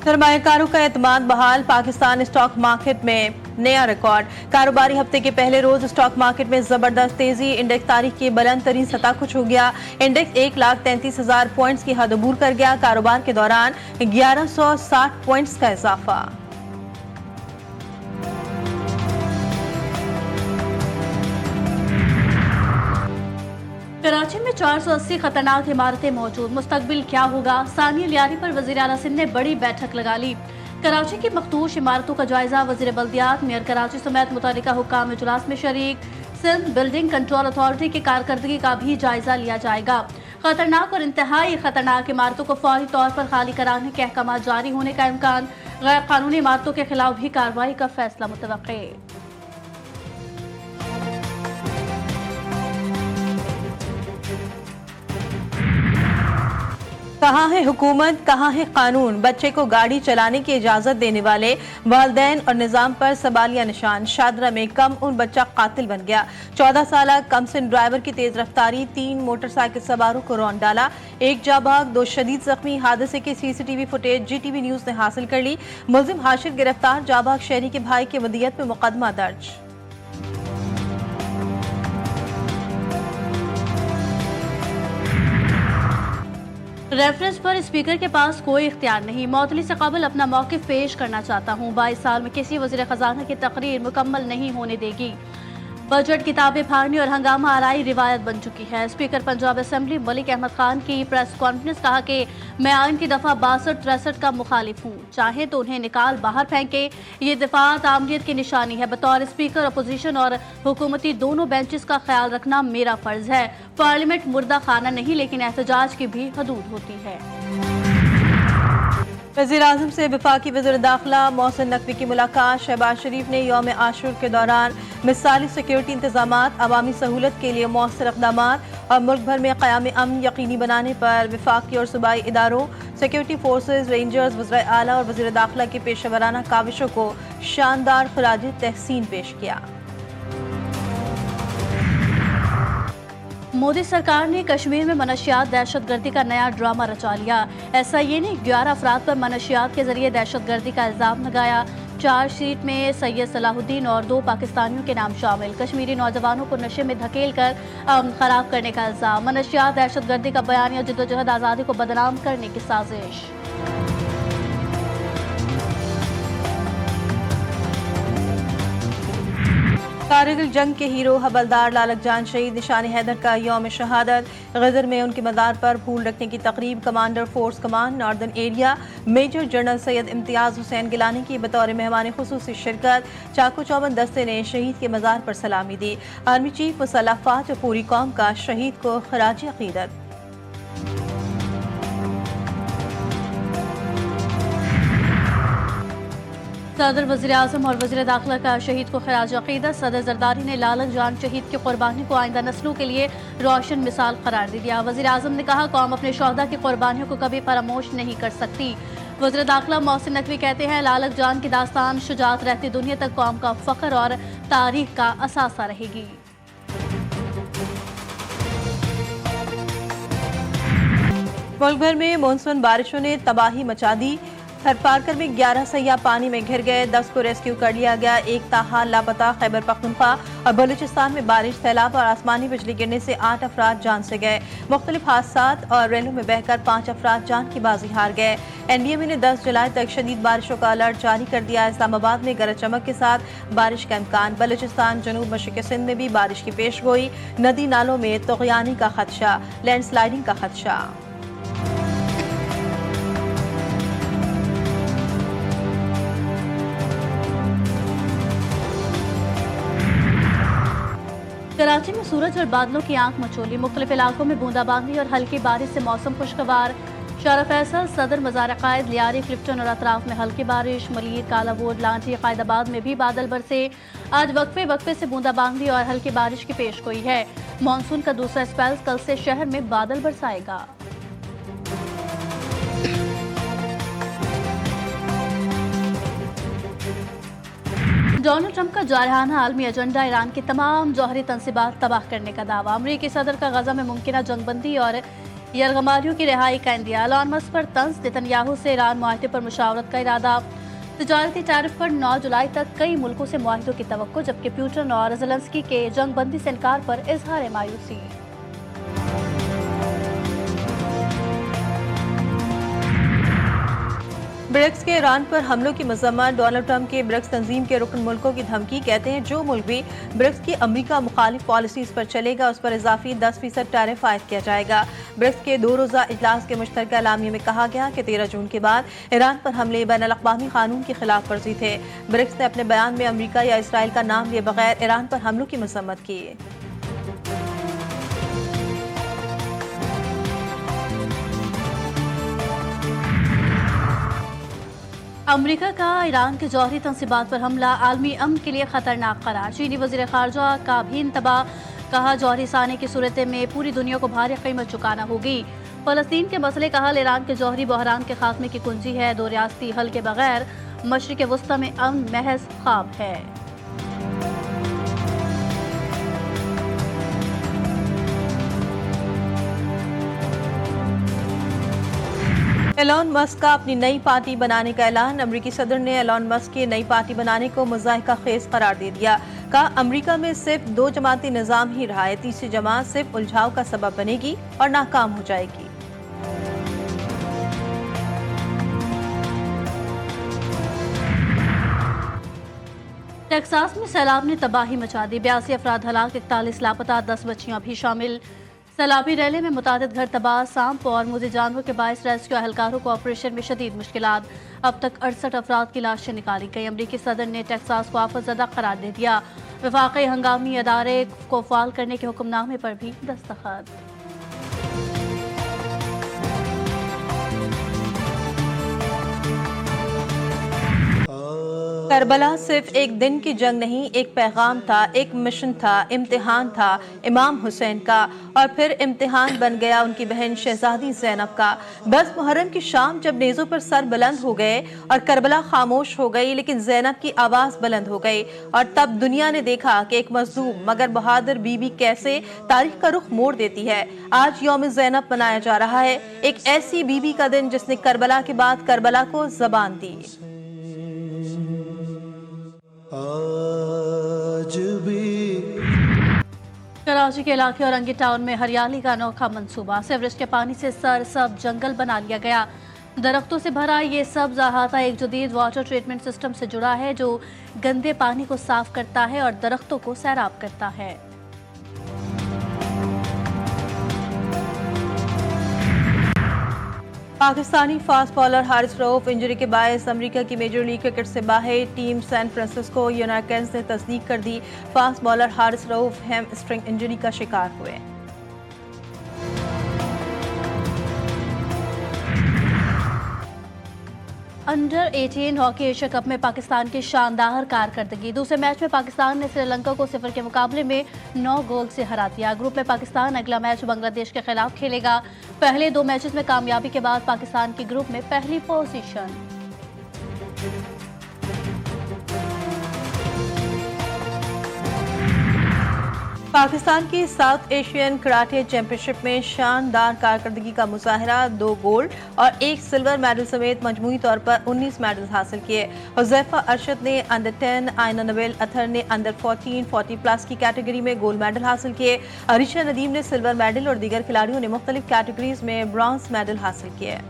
सरमायाकारों का एतमाद बहाल, पाकिस्तान स्टॉक मार्केट में नया रिकॉर्ड। कारोबारी हफ्ते के पहले रोज स्टॉक मार्केट में जबरदस्त तेजी, इंडेक्स तारीख की बुलंद तरीन सतह को छू गया। इंडेक्स 1,33,000 पॉइंट्स की हद अबूर कर गया। कारोबार के दौरान 1160 पॉइंट्स का इजाफा। कराची में 480 खतरनाक इमारतें मौजूद, मुस्तकबिल क्या होगा? सानिया लियारी पर वजीर आला सिंध ने बड़ी बैठक लगा ली। कराची की मखदूश इमारतों का जायजा, वजीर बल्दियात मेयर कराची समेत मुतल्लिका हुक्काम इजलास में शरीक। सिंध बिल्डिंग कंट्रोल अथॉरिटी की कारकर्दगी का भी जायजा लिया जाएगा। खतरनाक और इंतहाई खतरनाक इमारतों को फौरी तौर पर खाली कराने के अहकाम जारी होने का इम्कान। गैर कानूनी इमारतों के खिलाफ भी कार्रवाई का फैसला मुतवक्के। कहाँ है हुकूमत, कहाँ है कानून? बच्चे को गाड़ी चलाने की इजाजत देने वाले वालिदैन और निजाम पर सवालिया निशान। शादरा में कम उम्र बच्चा कातिल बन गया। 14 साल कमसिन ड्राइवर की तेज रफ्तारी, 3 मोटरसाइकिल सवारों को रौंद डाला। 1 जाबाग, 2 शदीद जख्मी। हादसे की सीसीटीवी फुटेज जीटीवी न्यूज ने हासिल कर ली। मुल्जिम हाशिर गिरफ्तार, जाबाग शहरी के भाई की वदियत में मुकदमा दर्ज। रेफरेंस पर स्पीकर के पास कोई इख्तियार नहीं, मौतली से कबल अपना मौक़िफ़ पेश करना चाहता हूँ। 22 साल में किसी वज़ीर ख़जाना की तकरीर मुकम्मल नहीं होने देगी। बजट किताबें फाड़ने और हंगामा आराई रिवायत बन चुकी है। स्पीकर पंजाब असेंबली मलिक अहमद खान की प्रेस कॉन्फ्रेंस, कहा कि मैं आइन की दफ़ा 62-63 का मुखालिफ हूँ, चाहे तो उन्हें निकाल बाहर फेंके। ये दिफात आमरीत की निशानी है। बतौर स्पीकर अपोजिशन और हुकूमती दोनों बेंचेस का ख्याल रखना मेरा फर्ज है। पार्लियामेंट मुर्दा खाना नहीं, लेकिन एहतजाज की भी हदूद होती है। वज़ीर आज़म से वफाकी वज़ीर दाखिला मोहसिन नकवी की मुलाकात। शहबाज शरीफ ने यौम आशूर के दौरान मिसाली सिक्योरिटी इंतजामात, अवामी सहूलत के लिए मौसर इक़दामात और मुल्क भर में क़याम अमन यकीनी बनाने पर वफाकी और सूबाई इदारों, सिक्योरिटी फोर्सेज, रेंजर्स, वज़ीर आला और वज़ीर दाखिला की पेशेवराना काविशों को शानदार खराज तहसीन पेश किया। मोदी सरकार ने कश्मीर में मनशियात दहशतगर्दी का नया ड्रामा रचा लिया। SIA ने 11 अफराद पर मनशियात के जरिए दहशतगर्दी का इल्जाम लगाया। चार्जशीट में सैयद सलाहुद्दीन और 2 पाकिस्तानियों के नाम शामिल। कश्मीरी नौजवानों को नशे में धकेल कर खराब करने का इल्जाम। मनशियात दहशतगर्दी का बयान या जद्दोजहद आज़ादी को बदनाम करने की साजिश। कारगिल जंग के हीरो हवलदार लालक जान शहीद, निशान हैदर का यौम शहादत। गदर में उनके मज़ार पर फूल रखने की तकरीब। Commander force command northern area major general Syed Imtiaz Hussain Gilani की बतौर मेहमान खुसूसी शिरकत। चाकू चौबंद दस्ते ने शहीद के मज़ार पर सलामी दी। आर्मी चीफ मुसल्लह फ़ौज और पूरी कौम का शहीद को खराज अक़ीदत। सदर, वज़ीर आज़म और वज़ीर दाखिला का शहीद को खराज अक़ीदत। सदर जरदारी ने लालक जान शहीद की कुर्बानी को आइंदा नस्लों के लिए रोशन मिसाल करार दे दिया। वज़ीर आज़म ने कहा, कौम अपने शोहदा की कुर्बानियों को कभी फरामोश नहीं कर सकती। वज़ीर दाखिला मोहसिन नकवी कहते हैं, लालक जान की दास्तान शुजात रहती दुनिया तक कौम का फ़ख्र और तारीख का असासा रहेगी। मुल्क भर में मानसून बारिशों ने तबाही मचा दी। थरपारकर में 11 सैयाह पानी में घिर गए, 10 को रेस्क्यू कर लिया गया। 1 ताहाल लापता। खैबर पख्तूनख्वा और बलूचिस्तान में बारिश, सैलाब और आसमानी बिजली गिरने से 8 अफराद जान से गए। मुख्तलिफ हादसात और रेलों में बहकर 5 अफराद जान की बाजी हार गए। NDMA ने 10 जुलाई तक शदीद बारिशों का अलर्ट जारी कर दिया। इस्लामाबाद में गरज चमक के साथ बारिश का इम्कान। बलूचिस्तान, जनूब मशरक़ी सिंध में भी बारिश की पेशगोई। नदी नालों में तुग़यानी का खदशा, लैंडस्लाइडिंग का खदशा। कराची में सूरज और बादलों की आंख मचोली। मुख्तलिफ इलाकों में बूंदाबांदी और हल्की बारिश से मौसम खुशगवार। शारा फैसल, सदर, मज़ार कायद, लियारी, क्लिफ्टन और अतराफ में हल्की बारिश। मलीर, कालावोड, लांची, कायदाबाद में भी बादल बरसे। आज वक्फे वक्फे से बूंदाबांदी और हल्की बारिश की पेशगोई है। मानसून का दूसरा स्पेल कल से शहर में बादल बरसाएगा। डोनाल्ड ट्रंप का जारहाना आलमी एजेंडा, ईरान की तमाम जौहरी तनसीबात तबाह करने का दावा। अमरीकी सदर का गजा में मुमकिन जंगबंदी और यरगमालियों की रिहाई का इंदिया, एलन मस्क पर तंज, नेतन्याहू से ईरान मुआहदे पर मुशावरत का इरादा। तिजारती टैरिफ पर 9 जुलाई तक कई मुल्कों से मुआहदों की तवक्को, जबकि पुतिन और ज़ेलेंस्की के जंगबंदी से इनकार पर इजहार मायूसी। ब्रिक्स के ईरान पर हमलों की मजम्मत, डोनाल्ड ट्रंप के ब्रिक्स तंजीम के रुकन मुल्कों की धमकी। कहते हैं जो मुल्क भी ब्रिक्स की अमरीका मुखालिफ पॉलिसीज पर चलेगा उस पर इजाफी 10% टैरिफ आयद किया जाएगा। ब्रिक्स के 2 रोज़ा इजलास के मुश्तरका एलामिया में कहा गया कि 13 जून के बाद ईरान पर हमले बैनुल-अक़वामी कानून की खिलाफ वर्जी थे। ब्रिक्स ने अपने बयान में अमरीका या इसराइल का नाम लिए बगैर ईरान पर हमलों की मजम्मत की। अमरीका का ईरान के जौहरी तंसीबात पर हमला आलमी अमन के लिए खतरनाक करार। चीनी वज़ीर ख़ारजा का भी इंतबा, कहा जौहरी साने की सूरत में पूरी दुनिया को भारी कीमत चुकाना होगी। फ़लस्तीन के मसले का हल ईरान के जौहरी बहरान के खात्मे की कुंजी है। 2 रियासती हल के बगैर मशरिक़ वस्ता में अमन महज ख्वाब है। एलन मस्क का अपनी नई पार्टी बनाने का ऐलान। अमरीकी सदर ने एलन मस्क की नई पार्टी बनाने को मुज़ाहिका खेज करार दे दिया। कहा अमरीका में सिर्फ 2 जमाती निज़ाम ही रहा है, तीसरी जमात सिर्फ उलझाव का सबब बनेगी और नाकाम हो जाएगी। टेक्सास में सैलाब ने तबाही मचा दी, 82 अफराद हलाक, 41 लापता, 10 बच्चियां भी शामिल। सैलाबी रैली में मुतादिद घर तबाह, सांप और मुज़े जानवरों के बायस रेस्क्यू एहलकारों को ऑपरेशन में शदीद मुश्किलात। अब तक 68 अफराद की लाशें निकाली गई। अमरीकी सदर ने टेक्सास को आफतज़दा करार दे दिया। वफाकी हंगामी अदारे को फाल करने के हुक्मनामे पर भी दस्तखत। करबला सिर्फ एक दिन की जंग नहीं, एक पैगाम था, एक मिशन था, इम्तिहान था इमाम हुसैन का, और फिर इम्तिहान बन गया उनकी बहन शहजादी ज़ैनब का। 10 मुहर्रम की शाम जब नेज़ों पर सर बुलंद हो गए और करबला खामोश हो गई, लेकिन ज़ैनब की आवाज़ बुलंद हो गई और तब दुनिया ने देखा कि एक मज़लूम मगर बहादुर बीबी कैसे तारीख का रुख मोड़ देती है। आज यौम ज़ैनब मनाया जा रहा है, एक ऐसी बीबी का दिन जिसने करबला के बाद करबला को ज़बान दी। आज भी कराची के इलाके औरंगी टाउन में हरियाली का अनोखा मंसूबा। सीवरेज के पानी से सर सब जंगल बना लिया गया। दरख्तों से भरा ये सब्ज अहाता एक जदीद वाटर ट्रीटमेंट सिस्टम से जुड़ा है जो गंदे पानी को साफ करता है और दरख्तों को सैराब करता है। Pakistani fast bowler Haris Rauf injury के बायस अमेरिका की मेजर लीग क्रिकेट से बाहर। टीम सैन फ्रांसिस्को यूनाइटेड्स ने तस्दीक कर दी, fast bowler Haris Rauf hamstring injury का शिकार हुए। अंडर 18 हॉकी एशिया कप में पाकिस्तान की शानदार कारकर्दगी। दूसरे मैच में पाकिस्तान ने श्रीलंका को 0 के मुकाबले में 9 गोल से हरा दिया। ग्रुप में पाकिस्तान अगला मैच बांग्लादेश के खिलाफ खेलेगा। पहले 2 मैचेस में कामयाबी के बाद पाकिस्तान की ग्रुप में पहली पोजीशन। पाकिस्तान की साउथ एशियन कराटे चैंपियनशिप में शानदार कारकर्दगी का मुजाहरा। 2 गोल्ड और 1 सिल्वर मेडल समेत मजमूई तौर पर 19 मेडल हासिल किए। हुज़ैफा अरशद ने अंडर 10, आयना नवेल अथर ने अंडर 14, 40 प्लस की कैटेगरी में गोल्ड मेडल हासिल किए। अरिशा नदीम ने सिल्वर मेडल और दीगर खिलाड़ियों ने मुख्तलिफ कैटेगरीज में ब्रॉन्ज मेडल हासिल किए।